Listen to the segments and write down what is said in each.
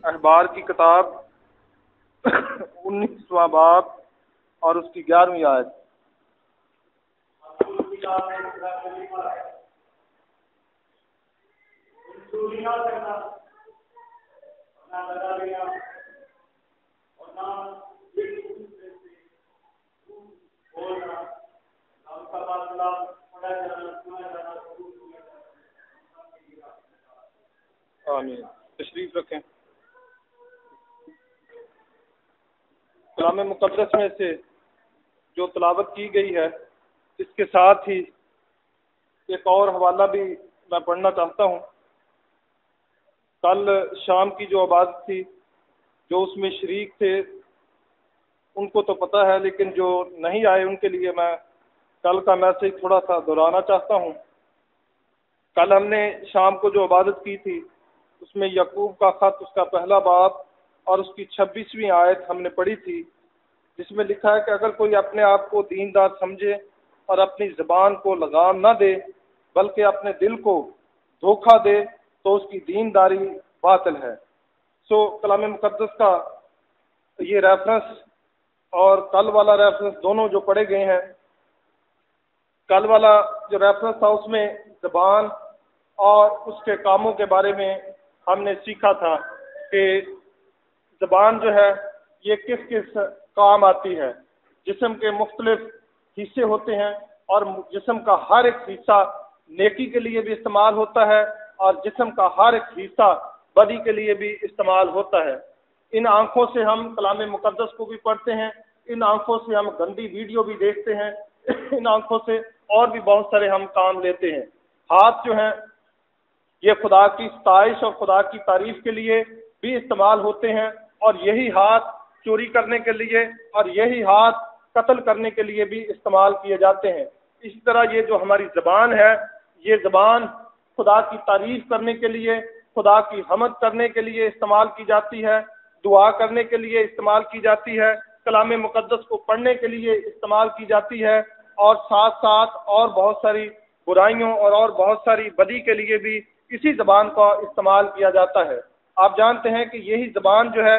احبار کی کتاب 19واں باب اور اس کی 11ویں آیت۔ آمین۔ تشریف رکھیں۔ کلام مقدس میں سے جو تلاوت کی گئی ہے اس کے ساتھ ہی ایک اور حوالہ بھی میں پڑھنا چاہتا ہوں۔ کل شام کی جو عبادت تھی، جو اس میں شریک تھے ان کو تو پتہ ہے، لیکن جو نہیں آئے ان کے لیے میں کل کا میسج تھوڑا سا دہرانا چاہتا ہوں۔ کل ہم نے شام کو جو عبادت کی تھی اس میں یعقوب کا خط، اس کا پہلا باب اور اس کی 26ویں آیت ہم نے پڑھی تھی، جس میں لکھا ہے کہ اگر کوئی اپنے آپ کو دیندار سمجھے اور اپنی زبان کو لگام نہ دے بلکہ اپنے دل کو دھوکہ دے تو اس کی دینداری باطل ہے۔ کلام مقدس کا یہ ریفرنس اور کل والا ریفرنس دونوں جو پڑھے گئے ہیں، کل والا جو ریفرنس تھا اس میں زبان اور اس کے کاموں کے بارے میں ہم نے سیکھا تھا کہ زبان جو ہے یہ کس کس کام آتی ہے۔ جسم کے مختلف حصے ہوتے ہیں اور جسم کا ہر ایک حصہ نیکی کے لیے بھی استعمال ہوتا ہے اور جسم کا ہر ایک حصہ بدی کے لیے بھی استعمال ہوتا ہے۔ ان آنکھوں سے ہم کلام مقدس کو بھی پڑھتے ہیں، ان آنکھوں سے ہم گندی ویڈیو بھی دیکھتے ہیں، ان آنکھوں سے اور بھی بہت سارے ہم کام لیتے ہیں۔ ہاتھ جو ہیں یہ خدا کی ستائش اور خدا کی تعریف کے لیے بھی استعمال ہوتے ہیں، اور یہی ہاتھ چوری کرنے کے لیے اور یہی ہاتھ قتل کرنے کے لیے بھی استعمال کیے جاتے ہیں۔ اسی طرح یہ جو ہماری زبان ہے، یہ زبان خدا کی تعریف کرنے کے لیے، خدا کی حمد کرنے کے لیے استعمال کی جاتی ہے، دعا کرنے کے لیے استعمال کی جاتی ہے، کلام مقدس کو پڑھنے کے لیے استعمال کی جاتی ہے، اور ساتھ ساتھ اور بہت ساری برائیوں اور بہت ساری بدی کے لیے بھی اسی زبان کا استعمال کیا جاتا ہے۔ آپ جانتے ہیں کہ یہی زبان جو ہے،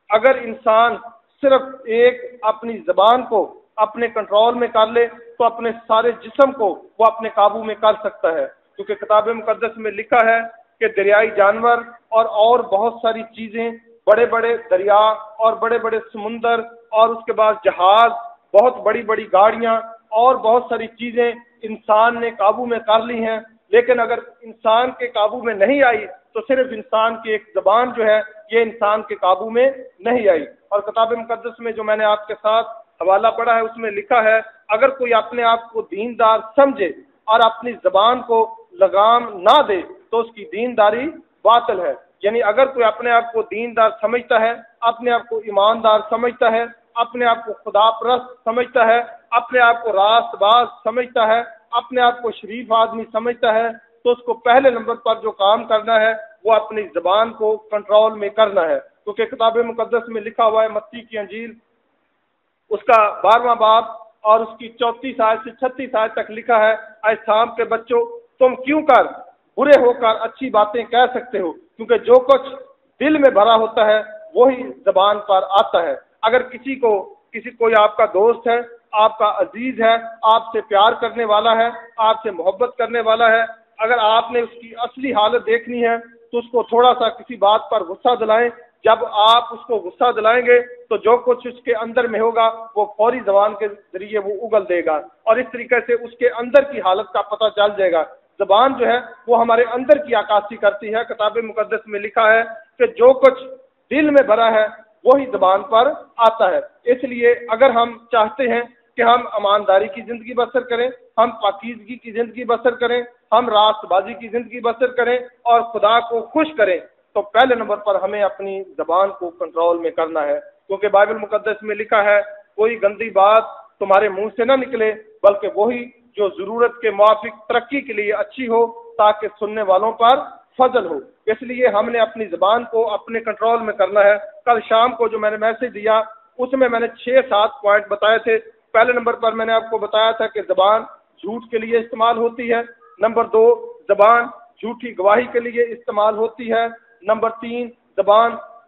اگر انسان صرف ایک اپنی زبان کو اپنے کنٹرول میں کر لے تو اپنے سارے جسم کو وہ اپنے قابو میں کر سکتا ہے، کیونکہ کتاب مقدس میں لکھا ہے کہ دریائی جانور اور بہت ساری چیزیں، بڑے بڑے دریا اور بڑے بڑے سمندر اور اس کے بعد جہاز، بہت بڑی بڑی گاڑیاں اور بہت ساری چیزیں انسان نے قابو میں کر لی ہیں، لیکن اگر انسان کے قابو میں نہیں آئی تو صرف انسان کی ایک زبان جو ہے یہ انسان کے قابو میں نہیں آئی۔ اور کتاب مقدس میں جو میں نے آپ کے ساتھ حوالہ پڑھا ہے اس میں لکھا ہے، اگر کوئی اپنے آپ کو دیندار سمجھے اور اپنی زبان کو لگام نہ دے تو اس کی دینداری باطل ہے۔ یعنی اگر کوئی اپنے آپ کو دیندار سمجھتا ہے، اپنے آپ کو ایماندار سمجھتا ہے، اپنے آپ کو خدا پرست سمجھتا ہے، اپنے آپ کو راست باز سمجھتا ہے، اپنے آپ کو شریف آدمی سمجھتا ہے، تو اس کو پہلے نمبر پر جو کام کرنا ہے وہ اپنی زبان کو کنٹرول میں کرنا ہے، کیونکہ کتاب مقدس میں لکھا ہوا ہے، متی کی انجیل اس کا 12واں باب اور اس کی 34 آیت سے 36 آیت تک لکھا ہے، اے سام کے بچوں، تم کیوں کر برے ہو کر اچھی باتیں کہہ سکتے ہو، کیونکہ جو کچھ دل میں بھرا ہوتا ہے وہی زبان پر آتا ہے۔ اگر کوئی آپ کا دوست ہے، آپ کا عزیز ہے، آپ سے پیار کرنے والا ہے، آپ سے محبت کرنے والا ہے، اگر آپ نے اس کی اصلی حالت دیکھنی ہے تو اس کو تھوڑا سا کسی بات پر غصہ دلائیں۔ جب آپ اس کو غصہ دلائیں گے تو جو کچھ اس کے اندر میں ہوگا وہ فوری زبان کے ذریعے وہ اگل دے گا، اور اس طریقے سے اس کے اندر کی حالت کا پتہ چل جائے گا۔ زبان جو ہے وہ ہمارے اندر کی عکاسی کرتی ہے۔ کتاب مقدس میں لکھا ہے کہ جو کچھ دل میں بھرا ہے وہی زبان پر آتا ہے۔ اس لیے اگر ہم چاہتے ہیں کہ ہم ایمانداری کی زندگی بسر کریں، ہم پاکیزگی کی زندگی بسر کریں، ہم راست بازی کی زندگی بسر کریں اور خدا کو خوش کریں، تو پہلے نمبر پر ہمیں اپنی زبان کو کنٹرول میں کرنا ہے، کیونکہ بائبل مقدس میں لکھا ہے، کوئی گندی بات تمہارے منہ سے نہ نکلے بلکہ وہی جو ضرورت کے موافق ترقی کے لیے اچھی ہو، تاکہ سننے والوں پر فضل ہو۔ اس لیے ہم نے اپنی زبان کو اپنے کنٹرول میں کرنا ہے۔ کل شام کو جو میں نے میسج دیا اس میں نے 6-7 پوائنٹ بتائے تھے۔ پہلے نمبر پر میں نے آپ کو بتایا تھا کہ زبان جھوٹ کے لیے استعمال ہوتی ہے۔ نمبر 2، زبان جھوٹی گواہی کے لیے استعمال ہوتی ہے۔ نمبر 3، زبان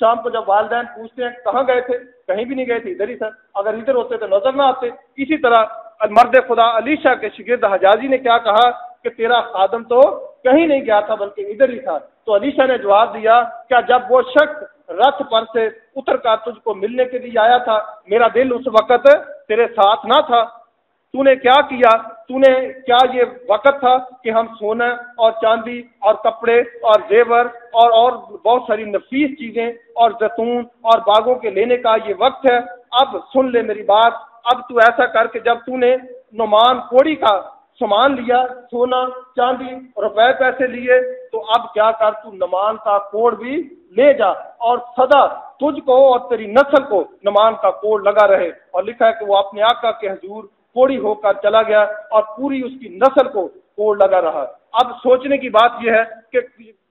شام کو جب والدین پوچھتے ہیں کہاں گئے تھے, کہیں بھی نہیں گئے تھے, ادھر ہی تھا. اگر ادھر ہوتے تو نظر نہ آتے. اسی طرح مرد خدا علیشا کے شاگرد حجازی نے کیا کہا کہ تیرا خادم تو کہیں نہیں گیا تھا بلکہ ادھر ہی تھا. تو علیشا نے جواب دیا, کیا جب وہ شخص رتھ پر سے اتر کر تجھ کو ملنے کے لیے آیا تھا, میرا دل اس وقت تیرے ساتھ نہ تھا؟ تو نے کیا کیا؟ تو نے کیا یہ وقت تھا کہ ہم سونا اور چاندی اور کپڑے اور زیور اور بہت ساری نفیس چیزیں اور زیتون اور باغوں کے لینے کا یہ وقت ہے؟ اب سن لے میری بات. اب تو ایسا کر کے جب تو نے نعمان کوڑی کا سامان لیا, سونا چاندی روپے پیسے لیے, تو اب کیا کر تو نعمان کا کوڑ بھی لے جا اور سدا تجھ کو اور تیری نسل کو نعمان کا کوڑ لگا رہے. اور لکھا ہے کہ وہ اپنے آقا کے حضور کوڑی ہو کر چلا گیا اور پوری اس کی نسل کو کوڑ لگا رہا. اب سوچنے کی بات یہ ہے کہ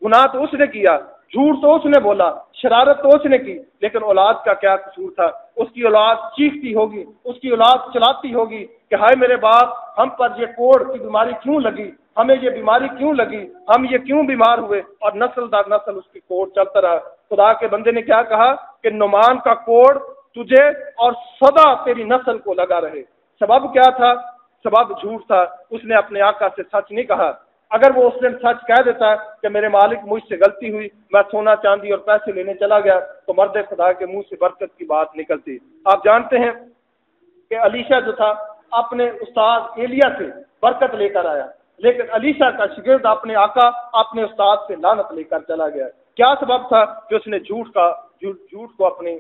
گناہ تو اس نے کیا, جھوٹ تو اس نے بولا, شرارت تو اس نے کی, لیکن اولاد کا کیا قصور تھا؟ اس کی اولاد چیختی ہوگی, اس کی اولاد چلاتی ہوگی کہ ہائے میرے باپ, ہم پر یہ کوڑ کی بیماری کیوں لگی, ہمیں یہ بیماری کیوں لگی, ہم یہ کیوں بیمار ہوئے؟ اور نسل در نسل اس کی کوڑ چلتا رہا. خدا کے بندے نے کیا کہا کہ نعمان کا کوڑ تجھے اور سدا تیری نسل کو لگا رہے. سبب کیا تھا؟ سبب جھوٹ تھا. اس نے اپنے آقا سے سچ نہیں کہا. اگر وہ اس دن سچ کہہ دیتا کہ میرے مالک مجھ سے غلطی ہوئی, میں سونا چاندی اور پیسے لینے چلا گیا, تو مرد خدا کے منہ سے برکت کی بات نکلتی. آپ جانتے ہیں کہ علیشا جو تھا اپنے استاد ایلیا سے برکت لے کر آیا, لیکن علیشا کا شاگرد اپنے آقا اپنے استاد سے لعنت لے کر چلا گیا. کیا سبب تھا کہ اس نے جھوٹ کو اپنی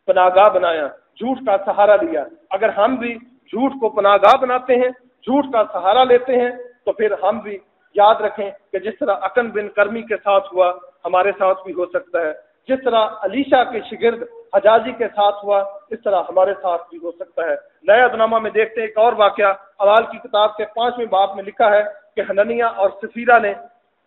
پناہ گاہ بنایا, جھوٹ کا سہارا لیا. اگر ہم بھی جھوٹ کو پناہ گاہ بناتے ہیں, جھوٹ کا سہارا لیتے ہیں, تو پھر ہم بھی یاد رکھیں کہ جس طرح اکن بن کرمی کے ساتھ ہوا ہمارے ساتھ بھی ہو سکتا ہے, جس طرح علیشا کے شاگرد حجازی کے ساتھ ہوا اس طرح ہمارے ساتھ بھی ہو سکتا ہے. نئے عہدنامہ میں دیکھتے ہیں ایک اور واقعہ. اعمال کی کتاب کے 5ویں باب میں لکھا ہے کہ حنانیہ اور سفیرہ نے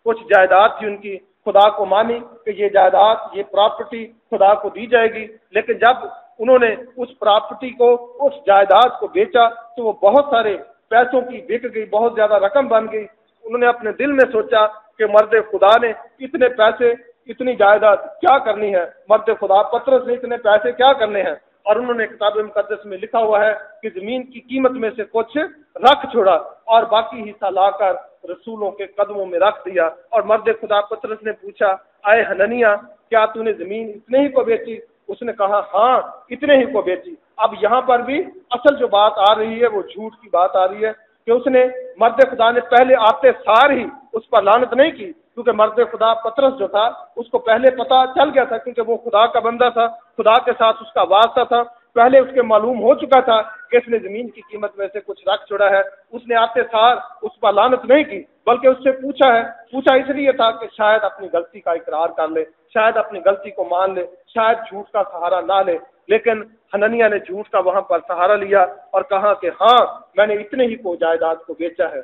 کچھ جائیداد تھی ان کی, خدا کو مانی کہ یہ جائیداد یہ پراپرٹی خدا کو دی جائے گی, لیکن جب انہوں نے اس پراپرٹی کو اس جائیداد کو بیچا تو وہ بہت سارے پیسوں کی بک گئی, بہت زیادہ رقم بن گئی. انہوں نے اپنے دل میں سوچا کہ مرد خدا نے اتنے پیسے اتنی جائیداد کیا کرنی ہے, مرد خدا پطرس نے اتنے پیسے کیا کرنے ہیں. اور انہوں نے کتاب مقدس میں لکھا ہوا ہے کہ زمین کی قیمت میں سے کچھ رکھ چھوڑا اور باقی حصہ لا کر رسولوں کے قدموں میں رکھ دیا. اور مرد خدا پطرس نے پوچھا, اے حنانیہ, کیا تو نے زمین اتنے ہی کو بیچی؟ اس نے کہا ہاں اتنے ہی کو بیچی. اب یہاں پر بھی اصل جو بات آ رہی ہے وہ جھوٹ کی بات آ رہی ہے کہ اس نے مرد خدا نے پہلے آتے سار ہی اس پر لعنت نہیں کی, کیونکہ مرد خدا پطرس جو تھا اس کو پہلے پتہ چل گیا تھا, کیونکہ وہ خدا کا بندہ تھا, خدا کے ساتھ اس کا واسطہ تھا, پہلے اس کے معلوم ہو چکا تھا کہ اس نے زمین کی قیمت میں سے کچھ رکھ چھوڑا ہے. اس نے آتے سار اس پر لعنت نہیں کی بلکہ اس سے پوچھا اس لیے تھا کہ شاید اپنی غلطی کا اقرار کر لے, شاید اپنی غلطی کو مان لے, شاید جھوٹ کا سہارا نہ لے. لیکن حنانیہ نے جھوٹ کا وہاں پر سہارا لیا اور کہا کہ ہاں میں نے اتنے ہی کو جائیداد کو بیچا ہے.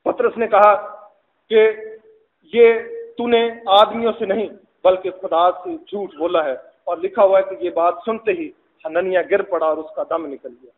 پطرس نے کہا کہ یہ تو نے آدمیوں سے نہیں بلکہ خدا سے جھوٹ بولا ہے. اور لکھا ہوا ہے کہ یہ بات سنتے ہی حنانیہ گر پڑا اور اس کا دم نکل گیا.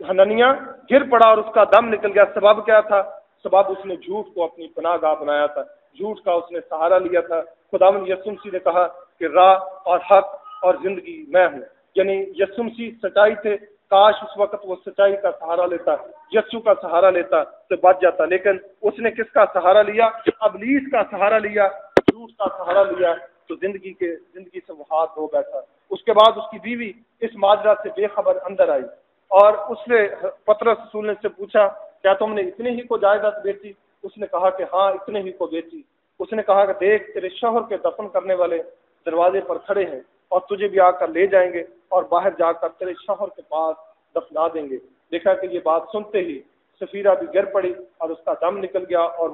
حنانیہ گر پڑا اور اس کا دم نکل گیا. سبب کیا تھا؟ سبب اس نے جھوٹ کو اپنی پناہ گاہ بنایا تھا, جھوٹ کا اس نے سہارا لیا تھا. خداوند یسوع مسیح نے کہا کہ راہ اور حق اور زندگی میں ہوں, یعنی یسوع مسیح سچائی تھے. کاش اس وقت وہ سچائی کا سہارا لیتا, یسوع کا سہارا لیتا تو بچ جاتا. لیکن اس نے کس کا سہارا لیا؟ ابلیس کا سہارا لیا, جھوٹ کا سہارا لیا, تو زندگی سے وہ ہاتھ دھو بیٹھا. اس کے بعد اس کی بیوی اس ماجرا سے بے خبر اندر آئی اور اس نے پطرس رسول نے سے پوچھا, کیا تم نے اتنے ہی کو جائیداد بیچی؟ اس نے کہا کہ ہاں اتنے ہی کو بیچی. اس نے کہا کہ دیکھ تیرے شوہر کے دفن کرنے والے دروازے پر کھڑے ہیں اور تجھے بھی آ کر لے جائیں گے اور باہر جا کر تیرے شوہر کے پاس دفنا دیں گے. دیکھا کہ یہ بات سنتے ہی سفیرہ بھی گر پڑی اور اس کا دم نکل گیا اور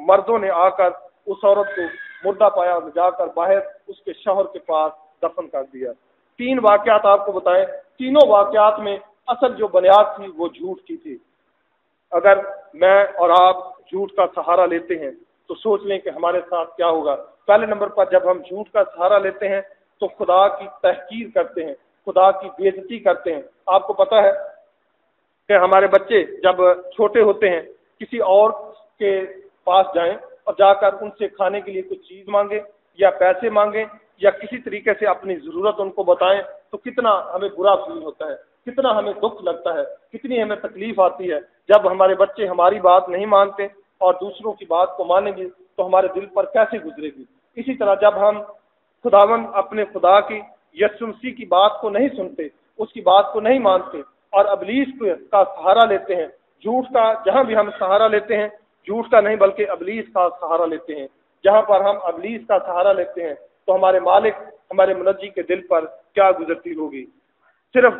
مردوں نے آ کر اس عورت کو مردہ پایا اور جا کر باہر اس کے شوہر کے پاس دفن کر دیا. 3 واقعات آپ کو بتائیں, تینوں واقعات میں اصل جو بنیاد تھی وہ جھوٹ کی تھی. اگر میں اور آپ جھوٹ کا سہارا لیتے ہیں تو سوچ لیں کہ ہمارے ساتھ کیا ہوگا. پہلے نمبر پر جب ہم جھوٹ کا سہارا لیتے ہیں تو خدا کی تحقیر کرتے ہیں, خدا کی بے عزتی کرتے ہیں. آپ کو پتہ ہے کہ ہمارے بچے جب چھوٹے ہوتے ہیں کسی اور کے پاس جائیں اور جا کر ان سے کھانے کے لیے کچھ چیز مانگیں یا پیسے مانگیں یا کسی طریقے سے اپنی ضرورت ان کو بتائیں، تو کتنا ہمیں برا فیل ہوتا ہے، کتنا ہمیں دکھ لگتا ہے، کتنی ہمیں تکلیف آتی ہے جب ہمارے بچے ہماری بات نہیں مانتے اور دوسروں کی بات کو مانیں گے تو ہمارے دل پر کیسے گزرے گی۔ اسی طرح جب ہم خداوند اپنے خدا کی یسوع مسیح کی بات کو نہیں سنتے، اس کی بات کو نہیں مانتے اور ابلیس کا سہارا لیتے ہیں، جھوٹ کا جہاں بھی ہم سہارا لیتے ہیں، جھوٹ کا نہیں بلکہ ابلیس کا سہارا لیتے ہیں، جہاں پر ہم ابلیس کا سہارا لیتے ہیں تو ہمارے مالک ہمارے منجی کے دل پر کیا گزرتی ہوگی۔ صرف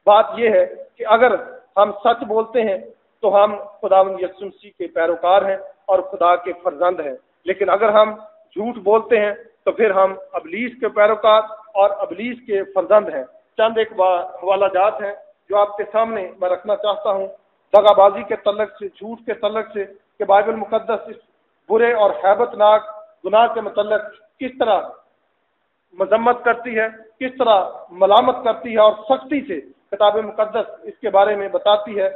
بات یہ ہے کہ اگر ہم سچ بولتے ہیں تو ہم خداوند یسوع مسیح کے پیروکار ہیں اور خدا کے فرزند ہیں، لیکن اگر ہم جھوٹ بولتے ہیں تو پھر ہم ابلیس کے پیروکار اور ابلیس کے فرزند ہیں۔ چند ایک حوالہ جات ہیں جو آپ کے سامنے میں رکھنا چاہتا ہوں دغا بازی کے تعلق سے، جھوٹ کے تعلق سے، کہ بائبل مقدس اس برے اور ہیبت ناک گناہ کے متعلق کس طرح مذمت کرتی ہے، کس طرح ملامت کرتی ہے اور سختی سے کتاب مقدس اس کے بارے میں بتاتی ہے۔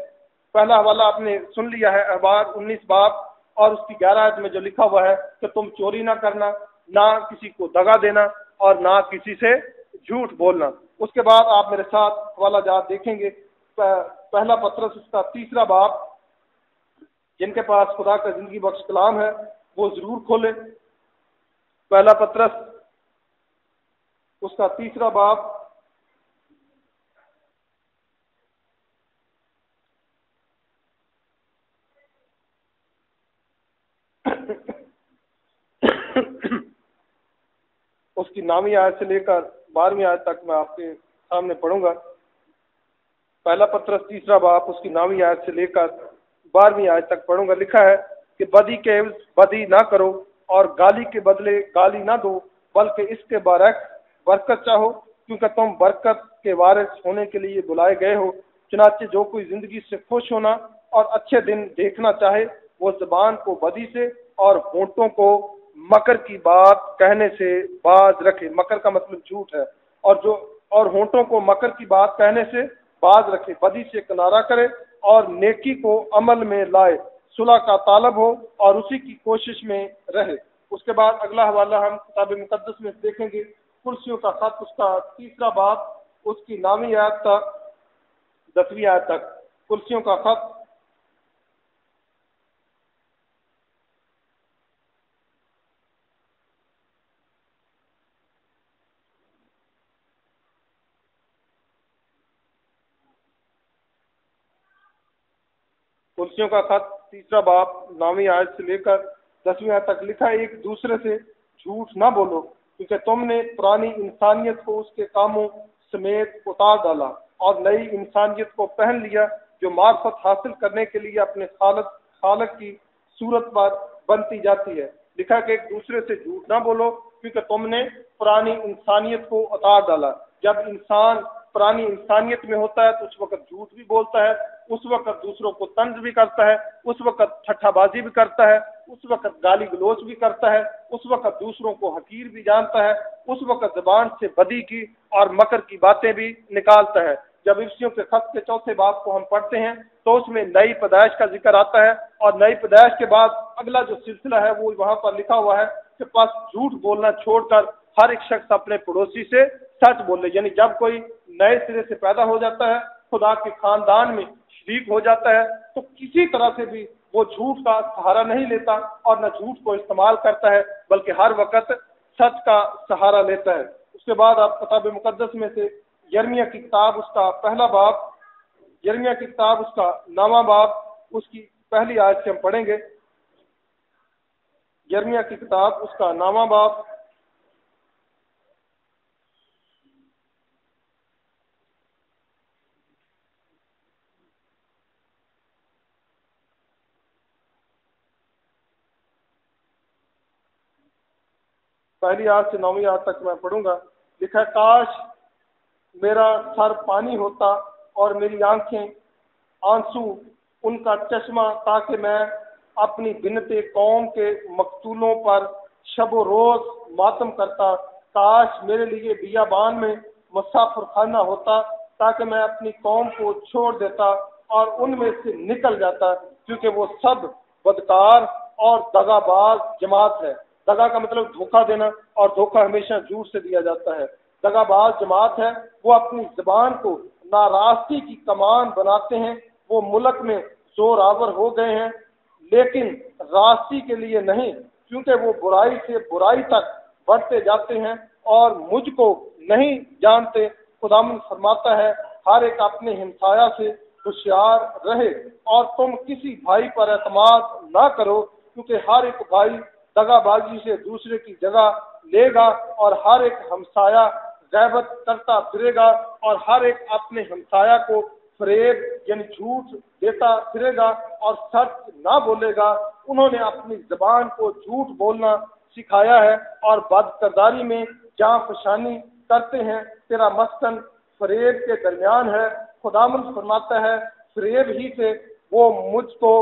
پہلا حوالہ آپ نے سن لیا ہے، اخبار 19 باب اور اس کی 11 آیت میں جو لکھا ہوا ہے کہ تم چوری نہ کرنا، نہ کسی کو دغا دینا اور نہ کسی سے جھوٹ بولنا۔ اس کے بعد آپ میرے ساتھ حوالہ جات دیکھیں گے، پہلا پطرس اس کا 3 باب، جن کے پاس خدا کا زندگی بخش کلام ہے وہ ضرور کھولے۔ پہلا پطرس اس کا 3 باب اس کی 9ویں آیت سے لے کر 12ویں آیت تک میں آپ کے سامنے پڑھوں گا۔ پہلا پطرس 3 باب اس کی 9ویں آیت سے لے کر 12ویں آیت تک پڑھوں گا۔ لکھا ہے کہ بدی کے عوض بدی نہ کرو اور گالی کے بدلے گالی نہ دو، بلکہ اس کے برعکس برکت چاہو، کیونکہ تم برکت کے وارث ہونے کے لیے بلائے گئے ہو۔ چنانچہ جو کوئی زندگی سے خوش ہونا اور اچھے دن دیکھنا چاہے وہ زبان کو بدی سے اور ہونٹوں کو مکر کی بات کہنے سے باز رکھے۔ مکر کا مطلب جھوٹ ہے، اور ہونٹوں کو مکر کی بات کہنے سے باز رکھے۔ بدی سے کنارہ کرے اور نیکی کو عمل میں لائے، صلح کا طالب ہو اور اسی کی کوشش میں رہے۔ اس کے بعد اگلا حوالہ ہم کتاب مقدس میں دیکھیں گے، کرسیوں کا خط اس کا 3 باب اس کی 9ویں آیت تک 10ویں آیت تک۔ کرسیوں کا خط کرسیوں کا خط 3 باب 9ویں آیت سے لے کر 10ویں آیت تک لکھا ہے، ایک دوسرے سے جھوٹ نہ بولو، کیونکہ تم نے پرانی انسانیت کو اس کے کاموں سمیت اتار ڈالا اور نئی انسانیت کو پہن لیا جو معرفت حاصل کرنے کے لیے اپنے خالق کی صورت پر بنتی جاتی ہے۔ لکھا کہ ایک دوسرے سے جھوٹ نہ بولو کیونکہ تم نے پرانی انسانیت کو اتار ڈالا۔ جب انسان پرانی انسانیت میں ہوتا ہے تو اس وقت جھوٹ بھی بولتا ہے، اس وقت دوسروں کو طنز بھی کرتا ہے، اس وقت ٹھٹھا بازی بھی کرتا ہے، اس وقت گالی گلوچ بھی کرتا ہے، اس وقت دوسروں کو حقیر بھی جانتا ہے، اس وقت زبان سے بدی کی اور مکر کی باتیں بھی نکالتا ہے۔ جب افسیوں کے خط کے 4 باب کو ہم پڑھتے ہیں تو اس میں نئی پیدائش کا ذکر آتا ہے، اور نئی پیدائش کے بعد اگلا جو سلسلہ ہے وہ وہاں پر لکھا ہوا ہے کہ پس جھوٹ بولنا چھوڑ کر ہر ایک شخص اپنے پڑوسی سے سچ بولے۔ یعنی جب کوئی نئے سرے سے پیدا ہو جاتا ہے، خدا کے خاندان میں شریک ہو جاتا ہے، تو کسی طرح سے بھی وہ جھوٹ کا سہارا نہیں لیتا اور نہ جھوٹ کو استعمال کرتا ہے، بلکہ ہر وقت سچ کا سہارا لیتا ہے۔ اس کے بعد آپ کتاب مقدس میں سے یرمیہ کی کتاب اس کا 1 باب، یرمیہ کی کتاب اس کا 9واں باب اس کی پہلی آیت سے ہم پڑھیں گے۔ یرمیہ کی کتاب اس کا 9واں باب پہلی آیت سے 9ویں آیت تک میں پڑھوں گا۔ لکھا ہے، کاش میرا سر پانی ہوتا اور میری آنکھیں آنسو ان کا چشمہ، تاکہ میں اپنی بنت قوم کے مقتولوں پر شب و روز ماتم کرتا۔ کاش میرے لیے بیابان میں مسافر خانہ ہوتا، تاکہ میں اپنی قوم کو چھوڑ دیتا اور ان میں سے نکل جاتا، کیونکہ وہ سب بدکار اور دغاباز جماعت ہے۔ دغا کا مطلب دھوکہ دینا، اور دھوکہ ہمیشہ جھوٹ سے دیا جاتا ہے۔ دغاباز جماعت ہے، وہ اپنی زبان کو ناراستی کی کمان بناتے ہیں۔ وہ ملک میں زور آور ہو گئے ہیں، لیکن راستی کے لیے نہیں، کیونکہ وہ برائی سے برائی تک بڑھتے جاتے ہیں اور مجھ کو نہیں جانتے۔ خداوند فرماتا ہے ہر ایک اپنے ہمسایہ سے ہوشیار رہے، اور تم کسی بھائی پر اعتماد نہ کرو، کیونکہ ہر ایک بھائی دغا بازی سے دوسرے کی جگہ لے گا، اور ہر ایک ہمسایہ غیبت کرتا پھرے گا، اور ہر ایک اپنے ہمسایہ کو فریب یعنی جھوٹ دیتا پھرے گا اور سچ نہ بولے گا۔ انہوں نے اپنی زبان کو جھوٹ بولنا سکھایا ہے اور بد کرداری میں جاں فشانی کرتے ہیں۔ تیرا مسکن فریب کے درمیان ہے۔ خداوند فرماتا ہے فریب ہی سے وہ مجھ کو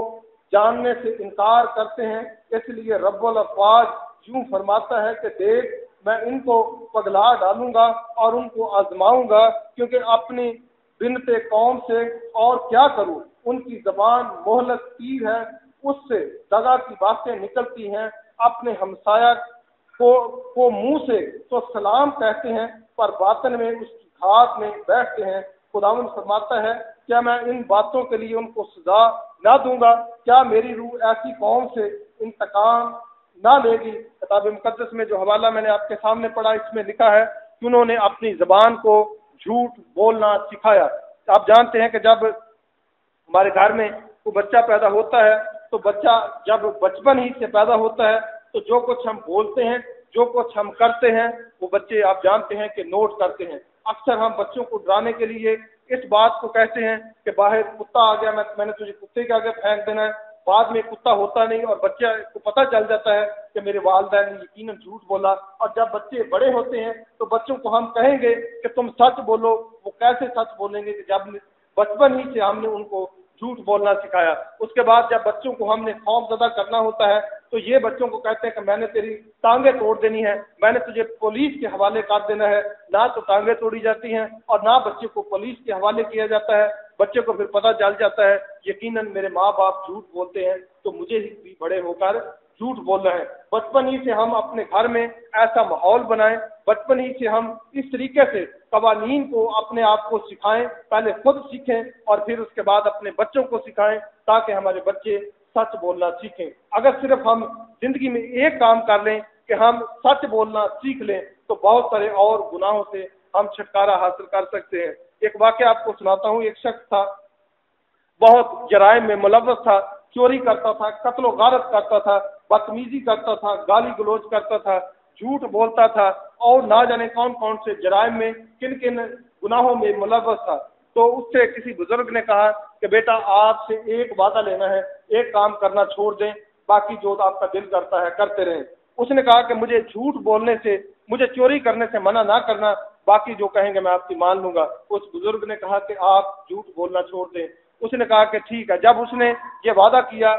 جاننے سے انکار کرتے ہیں، اس لیے رب الافواج یوں فرماتا ہے کہ دیکھ میں ان کو پگلا ڈالوں گا اور ان کو آزماؤں گا، کیونکہ اپنی بنت قوم سے اور کیا کروں، ان کی زبان مہلک تیر ہے، اس سے دغا کی باتیں نکلتی ہیں۔ اپنے ہمسایہ کو منہ سے تو سلام کہتے ہیں، پر باطن میں اس کی گھات میں بیٹھتے ہیں۔ خداوند فرماتا ہے کیا میں ان باتوں کے لیے ان کو سزا نہ دوں گا؟ کیا میری روح ایسی قوم سے انتقام نہ لے گی؟ کتاب مقدس میں جو حوالہ میں نے آپ کے سامنے پڑھا، اس میں لکھا ہے کہ انہوں نے اپنی زبان کو جھوٹ بولنا سکھایا۔ آپ جانتے ہیں کہ جب ہمارے گھر میں کوئی بچہ پیدا ہوتا ہے تو بچہ جب بچپن ہی سے پیدا ہوتا ہے تو جو کچھ ہم بولتے ہیں، جو کچھ ہم کرتے ہیں، وہ بچے آپ جانتے ہیں کہ نوٹ کرتے ہیں۔ اکثر ہم بچوں کو ڈرانے کے لیے اس بات کو کہتے ہیں کہ باہر کتا آ گیا، میں نے تجھے کتے کے آگے پھینک دینا ہے۔ بعد میں کتا ہوتا نہیں اور بچہ کو پتہ چل جاتا ہے کہ میرے والدین نے یقیناً جھوٹ بولا، اور جب بچے بڑے ہوتے ہیں تو بچوں کو ہم کہیں گے کہ تم سچ بولو، وہ کیسے سچ بولیں گے کہ جب بچپن ہی سے ہم نے ان کو جھوٹ بولنا سکھایا۔ اس کے بعد جب بچوں کو ہم نے خوف زدہ کرنا ہوتا ہے تو یہ بچوں کو کہتے ہیں کہ میں نے تیری ٹانگیں توڑ دینی ہے، میں نے تجھے پولیس کے حوالے کر دینا ہے۔ نہ تو ٹانگیں توڑی جاتی ہیں اور نہ بچے کو پولیس کے حوالے کیا جاتا ہے۔ بچے کو پھر پتہ چل جاتا ہے یقیناً میرے ماں باپ جھوٹ بولتے ہیں تو مجھے بھی بڑے ہو کر جھوٹ بولنا ہے۔ بچپن ہی سے ہم اپنے گھر میں ایسا ماحول بنائیں، بچپن ہی سے ہم اس طریقے سے قوانین کو اپنے آپ کو سکھائیں، پہلے خود سیکھیں اور پھر اس کے بعد اپنے بچوں کو سکھائیں، تاکہ ہمارے بچے سچ بولنا سیکھیں۔ اگر صرف ہم زندگی میں ایک کام کر لیں کہ ہم سچ بولنا سیکھ لیں تو بہت سارے اور گناہوں سے ہم چھٹکارا حاصل کر سکتے ہیں۔ ایک واقعہ آپ کو سناتا ہوں۔ ایک شخص تھا، بہت جرائم میں ملوث تھا، چوری کرتا تھا، قتل و غارت کرتا تھا، بدتمیزی کرتا تھا، گالی گلوچ کرتا تھا، جھوٹ بولتا تھا، اور نہ جانے کون کون سے جرائم میں کن کن گناہوں میں ملوث تھا۔ تو اس سے کسی بزرگ نے کہا کہ بیٹا آپ سے ایک وعدہ لینا ہے، ایک کام کرنا چھوڑ دیں، باقی جو آپ کا دل کرتا ہے کرتے رہیں۔ اس نے کہا کہ مجھے جھوٹ بولنے سے، مجھے چوری کرنے سے منع نہ کرنا، باقی جو کہیں گے میں آپ کی مان لوں گا۔ اس بزرگ نے کہا کہ آپ جھوٹ بولنا چھوڑ دیں۔ اس نے کہا کہ ٹھیک ہے۔ جب اس نے یہ وعدہ کیا،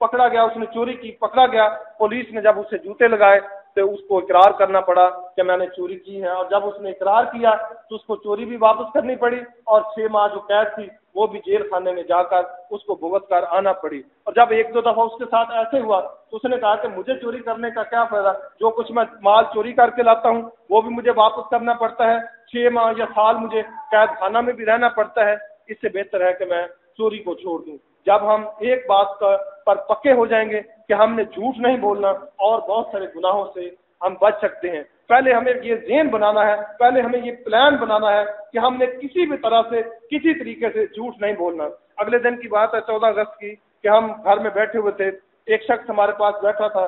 پکڑا گیا، اس نے چوری کی، پکڑا گیا، پولیس نے جب اسے جوتے لگائے تو اس کو اقرار کرنا پڑا کہ میں نے چوری کی ہے، اور جب اس نے اقرار کیا تو اس کو چوری بھی واپس کرنی پڑی، اور 6 ماہ جو قید تھی وہ بھی جیل خانے میں جا کر اس کو بھگت کر آنا پڑی۔ اور جب ایک دو دفعہ اس کے ساتھ ایسے ہوا تو اس نے کہا کہ مجھے چوری کرنے کا کیا فائدہ، جو کچھ میں مال چوری کر کے لاتا ہوں وہ بھی مجھے واپس کرنا پڑتا ہے، 6 ماہ یا سال مجھے قید خانہ میں بھی رہنا پڑتا ہے، اس سے بہتر ہے کہ میں چوری کو چھوڑ دوں۔ جب ہم ایک بات پر پکے ہو جائیں گے کہ ہم نے جھوٹ نہیں بولنا، اور بہت سارے گناہوں سے ہم بچ سکتے ہیں۔ پہلے ہمیں یہ ذہن بنانا ہے، پہلے ہمیں یہ پلان بنانا ہے کہ ہم نے کسی بھی طرح سے، کسی طریقے سے جھوٹ نہیں بولنا۔ اگلے دن کی بات ہے 14 اگست کی، کہ ہم گھر میں بیٹھے ہوئے تھے، ایک شخص ہمارے پاس بیٹھا تھا،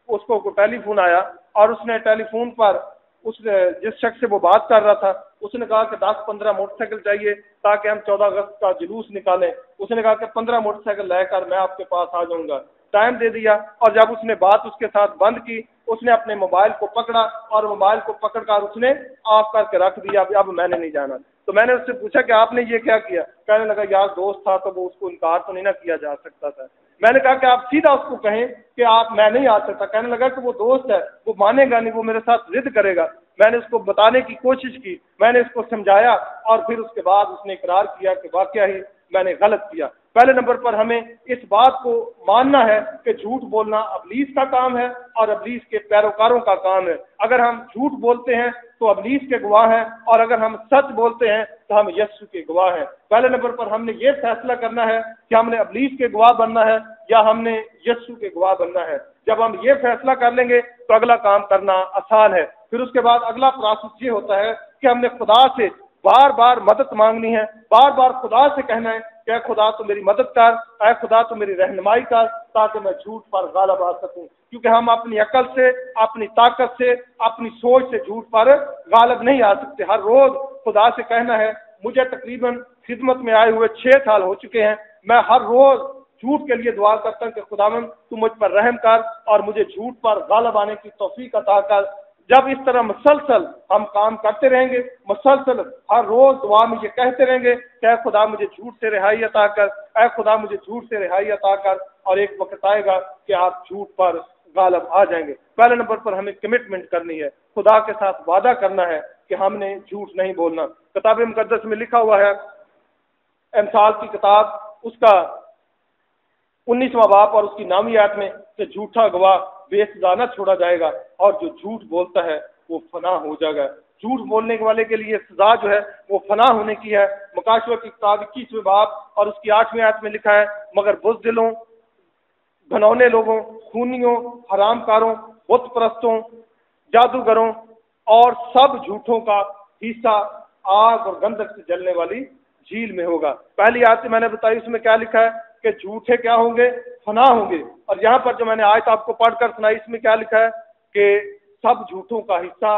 اس کو ٹیلی فون آیا، اور اس نے ٹیلی فون پر جس شخص سے وہ بات کر رہا تھا اس نے کہا کہ 10-15 موٹر سائیکل چاہیے تاکہ ہم 14 اگست کا جلوس نکالیں۔ اس نے کہا کہ 15 موٹر سائیکل لے کر میں آپ کے پاس آ جاؤں گا۔ ٹائم دے دیا، اور جب اس نے بات اس کے ساتھ بند کی، اس نے اپنے موبائل کو پکڑا، اور موبائل کو پکڑ کر اس نے آف کر کے رکھ دیا، اب میں نے نہیں جانا۔ تو میں نے اس سے پوچھا کہ آپ نے یہ کیا کیا؟ کہنے لگا یار دوست تھا تو وہ اس کو انکار تو نہیں نہ کیا جا سکتا تھا۔ میں نے کہا کہ آپ سیدھا اس کو کہیں کہ آپ میں نہیں آ سکتا۔ کہنے لگا کہ وہ دوست ہے، وہ مانے گا نہیں، وہ میرے ساتھ ضد کرے گا۔ میں نے اس کو بتانے کی کوشش کی، میں نے اس کو سمجھایا، اور پھر اس کے بعد اس نے اقرار کیا کہ واقعہ ہی میں نے غلط کیا۔ پہلے نمبر پر ہمیں اس بات کو ماننا ہے کہ جھوٹ بولنا ابلیس کا کام ہے اور ابلیس کے پیروکاروں کا کام ہے۔ اگر ہم جھوٹ بولتے ہیں تو ابلیس کے گواہ ہیں، اور اگر ہم سچ بولتے ہیں تو ہم یسوع کے گواہ ہیں۔ پہلے نمبر پر ہم نے یہ فیصلہ کرنا ہے کہ ہم نے ابلیس کے گواہ بننا ہے یا ہم نے یسوع کے گواہ بننا ہے۔ جب ہم یہ فیصلہ کر لیں گے تو اگلا کام کرنا آسان ہے۔ پھر اس کے بعد اگلا پروسیس یہ ہوتا ہے کہ ہم نے خدا سے بار بار مدد مانگنی ہے، بار بار خدا سے کہنا ہے کہ اے خدا تو میری مدد کر، اے خدا تو میری رہنمائی کر، تاکہ میں جھوٹ پر غالب آ سکوں، کیونکہ ہم اپنی عقل سے، اپنی طاقت سے، اپنی سوچ سے جھوٹ پر غالب نہیں آ سکتے۔ ہر روز خدا سے کہنا ہے، مجھے تقریباً خدمت میں آئے ہوئے 6 سال ہو چکے ہیں، میں ہر روز جھوٹ کے لیے دعا کرتا ہوں کہ خداوند تو مجھ پر رحم کر اور مجھے جھوٹ پر غالب آنے کی توفیق عطا کر۔ جب اس طرح مسلسل ہم کام کرتے رہیں گے، مسلسل ہر روز دعا میں یہ کہتے رہیں گے کہ اے خدا مجھے جھوٹ سے رہائی عطا کر، اے خدا مجھے جھوٹ سے رہائی عطا کر، اور ایک وقت آئے گا کہ آپ جھوٹ پر غالب آ جائیں گے۔ پہلے نمبر پر ہمیں کمٹمنٹ کرنی ہے، خدا کے ساتھ وعدہ کرنا ہے کہ ہم نے جھوٹ نہیں بولنا۔ کتاب مقدس میں لکھا ہوا ہے، امثال کی کتاب اس کا 19واں باب اور اس کی 9ویں آیت میں کہ جھوٹا گواہ بے سزا نہ چھوڑا جائے گا، اور جو جھوٹ بولتا ہے وہ فنا ہو جائے گا۔ جھوٹ بولنے والے کے لیے سزا جو ہے وہ فنا ہونے کی ہے۔ مکاشوہ کی کتاب 21ویں باب اور اس کی 8ویں آیت میں لکھا ہے، مگر بزدلوں، گھنونے لوگوں، خونیوں، حرام کاروں، بت پرستوں، جادوگروں اور سب جھوٹوں کا حصہ آگ اور گندک سے جلنے والی جھیل میں ہوگا۔ پہلی آیت میں نے بتائی، اس میں کیا لکھا ہے کہ جھوٹے کیا ہوں گے؟ فنا ہوں گے۔ اور یہاں پر جو میں نے آیت آپ کو پڑھ کر سنائی، اس میں کیا لکھا ہے کہ سب جھوٹوں کا حصہ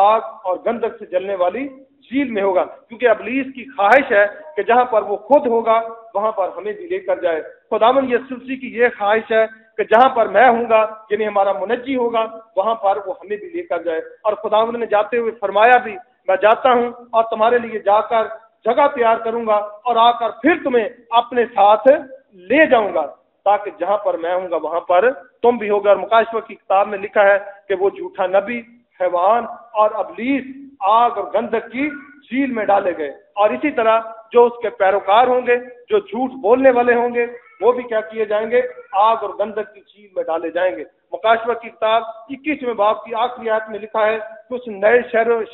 آگ اور گندک سے جلنے والی جھیل میں ہوگا، کیونکہ ابلیس کی خواہش ہے کہ جہاں پر وہ خود ہوگا وہاں پر ہمیں بھی لے کر جائے۔ خداوند یسوع مسیح کی یہ خواہش ہے کہ جہاں پر میں ہوں گا، یعنی ہمارا منجی ہوگا، وہاں پر وہ ہمیں بھی لے کر جائے۔ اور خداوند نے جاتے ہوئے فرمایا بھی، میں جاتا ہوں اور تمہارے لیے جا کر جگہ تیار کروں گا اور آ کر پھر تمہیں اپنے ساتھ لے جاؤں گا، تاکہ جہاں پر میں ہوں گا وہاں پر تم بھی ہوگا۔ اور مکاشوہ کی کتاب میں لکھا ہے کہ وہ جھوٹا نبی، حیوان اور ابلیس آگ اور گندک کی جھیل میں ڈالے گئے، اور اسی طرح جو اس کے پیروکار ہوں گے، جو جھوٹ بولنے والے ہوں گے، وہ بھی کیا کیے جائیں گے؟ آگ اور گندک کی جھیل میں ڈالے جائیں گے۔ مکاشوہ کی کتاب 21ویں باب کی آخری آیت میں لکھا ہے کہ اس نئے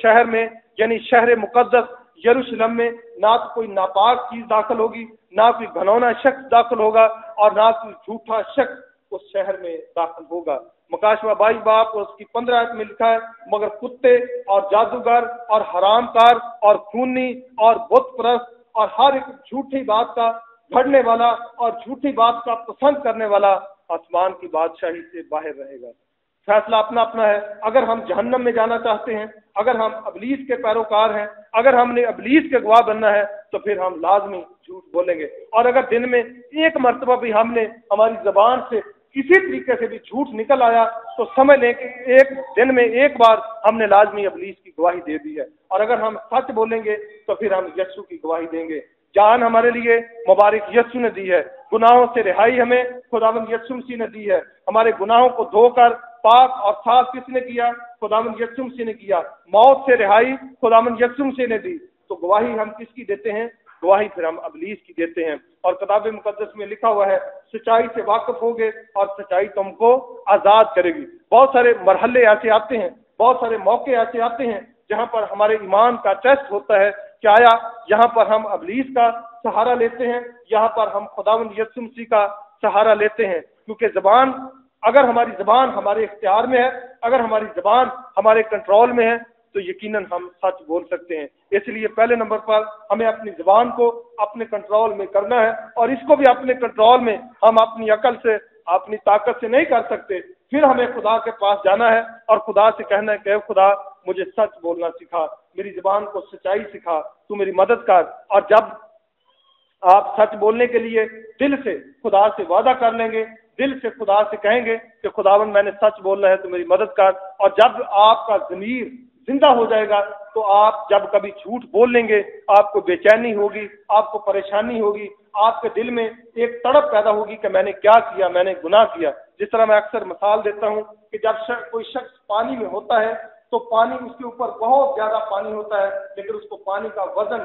شہر میں، یعنی شہر مقدس یروشلم میں، نہ تو کوئی ناپاک چیز داخل ہوگی، نہ کوئی گھنونا شخص داخل ہوگا، اور نہ کوئی جھوٹا شخص اس شہر میں داخل ہوگا۔ مکاشوہ 22 باب اور اس کی 15 آیت میں لکھا ہے، مگر کتے اور جادوگر اور حرام کار اور خونی اور بت پرست اور ہر ایک جھوٹی بات کا گھڑنے والا اور جھوٹی بات کا پسند کرنے والا آسمان کی بادشاہی سے باہر رہے گا۔ فیصلہ اپنا اپنا ہے۔ اگر ہم جہنم میں جانا چاہتے ہیں، اگر ہم ابلیس کے پیروکار ہیں، اگر ہم نے ابلیس کے گواہ بننا ہے، تو پھر ہم لازمی جھوٹ بولیں گے۔ اور اگر دن میں ایک مرتبہ بھی ہم نے ہماری زبان سے کسی طریقے سے بھی جھوٹ نکل آیا، تو سمجھ لیں کہ ایک دن میں ایک بار ہم نے لازمی ابلیس کی گواہی دے دی ہے۔ اور اگر ہم سچ بولیں گے تو پھر ہم یسوع کی گواہی دیں گے۔ جان ہمارے لیے مبارک یسوع نے دی ہے، گناہوں سے رہائی ہمیں خداوند یسوع مسیح نے دی ہے۔ ہمارے گناہوں کو دھو کر پاک اور صاف کس نے کیا؟ خداوند یسوع مسیح نے کیا۔ موت سے رہائی خداوند یسوع مسیح نے دی۔ تو گواہی ہم کس کی دیتے ہیں؟ گواہی پھر ہم ابلیس کی دیتے ہیں۔ اور کتاب مقدس میں لکھا ہوا ہے، سچائی سے واقف ہوگے اور سچائی تم کو آزاد کرے گی۔ بہت سارے مرحلے ایسے آتے ہیں، بہت سارے موقع ایسے آتے ہیں جہاں پر ہمارے ایمان کا ٹیسٹ ہوتا ہے کہ آیا یہاں پر ہم ابلیس کا سہارا لیتے ہیں، یہاں پر ہم خداوند یسوع مسیح کا سہارا لیتے ہیں۔ کیونکہ زبان، اگر ہماری زبان ہمارے اختیار میں ہے، اگر ہماری زبان ہمارے کنٹرول میں ہے، تو یقیناً ہم سچ بول سکتے ہیں۔ اس لیے پہلے نمبر پر ہمیں اپنی زبان کو اپنے کنٹرول میں کرنا ہے، اور اس کو بھی اپنے کنٹرول میں ہم اپنی عقل سے، اپنی طاقت سے نہیں کر سکتے۔ پھر ہمیں خدا کے پاس جانا ہے اور خدا سے کہنا ہے کہ اے خدا مجھے سچ بولنا سکھا، میری زبان کو سچائی سکھا، تو میری مدد کر۔ اور جب آپ سچ بولنے کے لیے دل سے خدا سے وعدہ کر لیں گے، دل سے خدا سے کہیں گے کہ خداوند میں نے سچ بولنا ہے تو میری مدد کر، اور جب آپ کا ضمیر زندہ ہو جائے گا تو آپ جب کبھی جھوٹ بول لیں گے، آپ کو بے چینی ہوگی، آپ کو پریشانی ہوگی، آپ کے دل میں ایک تڑپ پیدا ہوگی کہ میں نے کیا کیا، میں نے گناہ کیا۔ جس طرح میں اکثر مثال دیتا ہوں کہ جب کوئی شخص پانی میں ہوتا ہے تو پانی اس کے اوپر بہت زیادہ پانی ہوتا ہے، لیکن اس کو پانی کا وزن